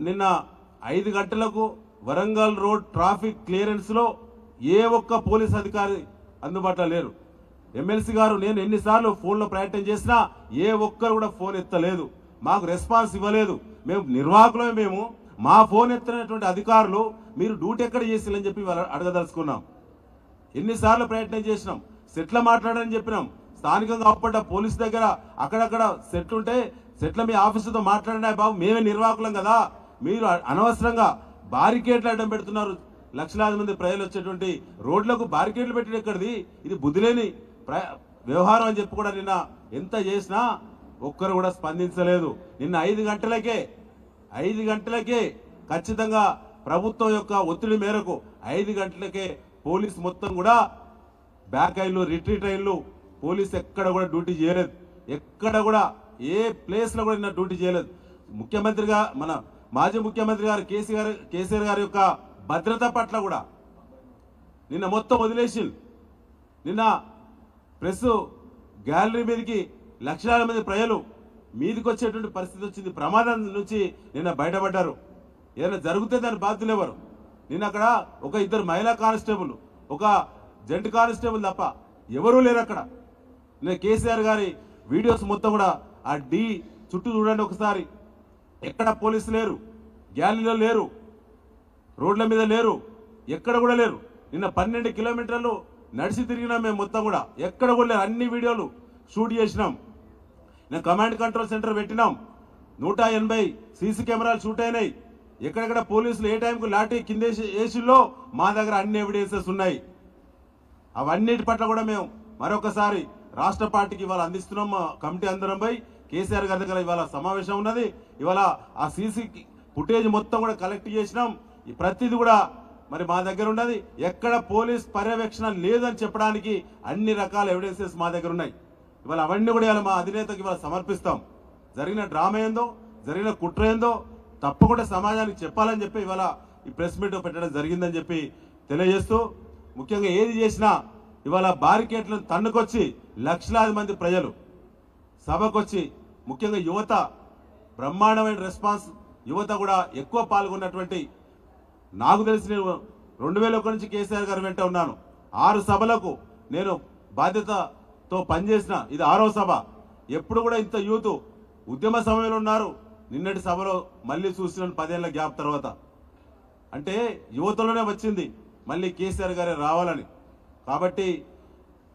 నిన్న 5 గంటలకు Warangal road traffic క్లియరెన్స్లో ఏ ఒక్క పోలీస్ అధికారి అందుబాటులో లేరు. ఎమ్మెల్సీ గారు నేను ఎన్నిసార్లు ఫోన్లో ప్రయత్నం చేసినా ఏ ఒక్కరు కూడా ఫోన్ ఎత్తలేదు, మాకు రెస్పాన్స్ ఇవ్వలేదు. మేము నిర్వాహకులమే, మేము మా ఫోన్ ఎత్తినటువంటి అధికారులు మీరు డ్యూటీ ఎక్కడ చేసిరని చెప్పి అడగదలుచుకున్నాం. ఎన్నిసార్లు ప్రయత్నం చేసినాం, సెట్ల మాట్లాడని చెప్పినాం. స్థానికంగా అవపడ్డ పోలీసు దగ్గర అక్కడక్కడ సెట్ ఉంటే సెట్ల మీ ఆఫీసుతో మాట్లాడినా బాబు, మేమే నిర్వాహకులం కదా, మీరు అనవసరంగా బారికేడ్లు అడ్డం పెడుతున్నారు, లక్షలాది మంది ప్రజలు వచ్చేటువంటి రోడ్లకు బారికేడ్లు పెట్టడం ఎక్కడిది, ఇది బుద్ధిలేని వ్యవహారం అని చెప్పి కూడా నిన్న ఎంత చేసినా ఒక్కరు కూడా స్పందించలేదు. నిన్న 5 గంటలకే ఖచ్చితంగా ప్రభుత్వం యొక్క ఒత్తిడి మేరకు 5 గంటలకే పోలీసు మొత్తం కూడా బ్యాక్ అయిన్లు, రిట్రీట్ అయిన్లు, పోలీసు ఎక్కడ కూడా డ్యూటీ చేయలేదు. ఎక్కడ కూడా ఏ ప్లేస్లో కూడా నిన్న డ్యూటీ చేయలేదు. ముఖ్యమంత్రిగా మన మాజీ ముఖ్యమంత్రి గారు కేసీఆర్ గారి యొక్క భద్రత పట్ల కూడా నిన్న మొత్తం వదిలేసి నిన్న ప్రెస్ గ్యాలరీ మీదకి లక్షలాది మంది ప్రజలు మీదికి వచ్చేటువంటి పరిస్థితి వచ్చింది. ప్రమాదం నుంచి నిన్న బయటపడ్డారు. ఏదైనా జరిగితే దాని బాధ్యులు ఎవరు? నిన్న అక్కడ ఒక 2 మహిళా కానిస్టేబుల్, ఒక జెంట్ కానిస్టేబుల్ తప్ప ఎవరూ లేరు అక్కడ. నిన్న కేసీఆర్ గారి వీడియోస్ మొత్తం కూడా ఆ డి చుట్టూ చూడండి ఒకసారి, ఎక్కడ పోలీసు లేరు, గ్యాలరీలో లేరు, రోడ్ల మీద లేరు, ఎక్కడ కూడా లేరు. నిన్న 12 కిలోమీటర్లు నడిచి తిరిగినాం మేము మొత్తం కూడా, ఎక్కడ కూడా లేరు. అన్ని వీడియోలు షూట్ చేసినాం. నేను కమాండ్ కంట్రోల్ సెంటర్ పెట్టినాం, 180 సీసీ కెమెరాలు షూట్ అయినాయి. ఎక్కడెక్కడ పోలీసులు ఏ టైంకు లాఠీ కింద వేసిల్లో మా దగ్గర అన్ని ఎవిడెన్సెస్ ఉన్నాయి. అవన్నిటి పట్ల కూడా మేము మరొకసారి రాష్ట్ర పార్టీకి ఇవాళ అందిస్తున్నాం. కమిటీ అందరం పోయి కేసీఆర్ గారి దగ్గర ఇవాళ సమావేశం ఉన్నది. ఇవాళ ఆ సీసీ ఫుటేజ్ మొత్తం కూడా కలెక్ట్ చేసినాం. ప్రతిది కూడా మరి మా దగ్గర ఉన్నది. ఎక్కడ పోలీస్ పర్యవేక్షణ లేదని చెప్పడానికి అన్ని రకాల ఎవిడెన్సెస్ మా దగ్గర ఉన్నాయి. ఇవాళ అవన్నీ కూడా ఇవాళ మా అధినేతకి ఇవాళ సమర్పిస్తాం. జరిగిన డ్రామా ఏందో, జరిగిన కుట్ర ఏందో తప్పకుండా సమాజానికి చెప్పాలని చెప్పి ఇవాళ ఈ ప్రెస్ మీట్ పెట్టడం జరిగిందని చెప్పి తెలియజేస్తూ, ముఖ్యంగా ఏది చేసినా ఇవాళ బారికేట్లను తన్నుకొచ్చి లక్షలాది మంది ప్రజలు సభకొచ్చి, ముఖ్యంగా యువత బ్రహ్మాండమైన రెస్పాన్స్, యువత కూడా ఎక్కువ పాల్గొన్నటువంటి, నాకు తెలిసి నేను 2001 నుంచి కేసీఆర్ గారి వెంట ఉన్నాను. 6 సభలకు నేను బాధ్యతతో పనిచేసిన, ఇది 6వ సభ. ఎప్పుడు కూడా ఇంత యూత్ ఉద్యమ సమయంలో ఉన్నారు. నిన్నటి సభలో మళ్ళీ చూసిన 10 ఏళ్ల గ్యాప్ తర్వాత, అంటే యువతలోనే వచ్చింది మళ్ళీ కేసీఆర్ గారే రావాలని. కాబట్టి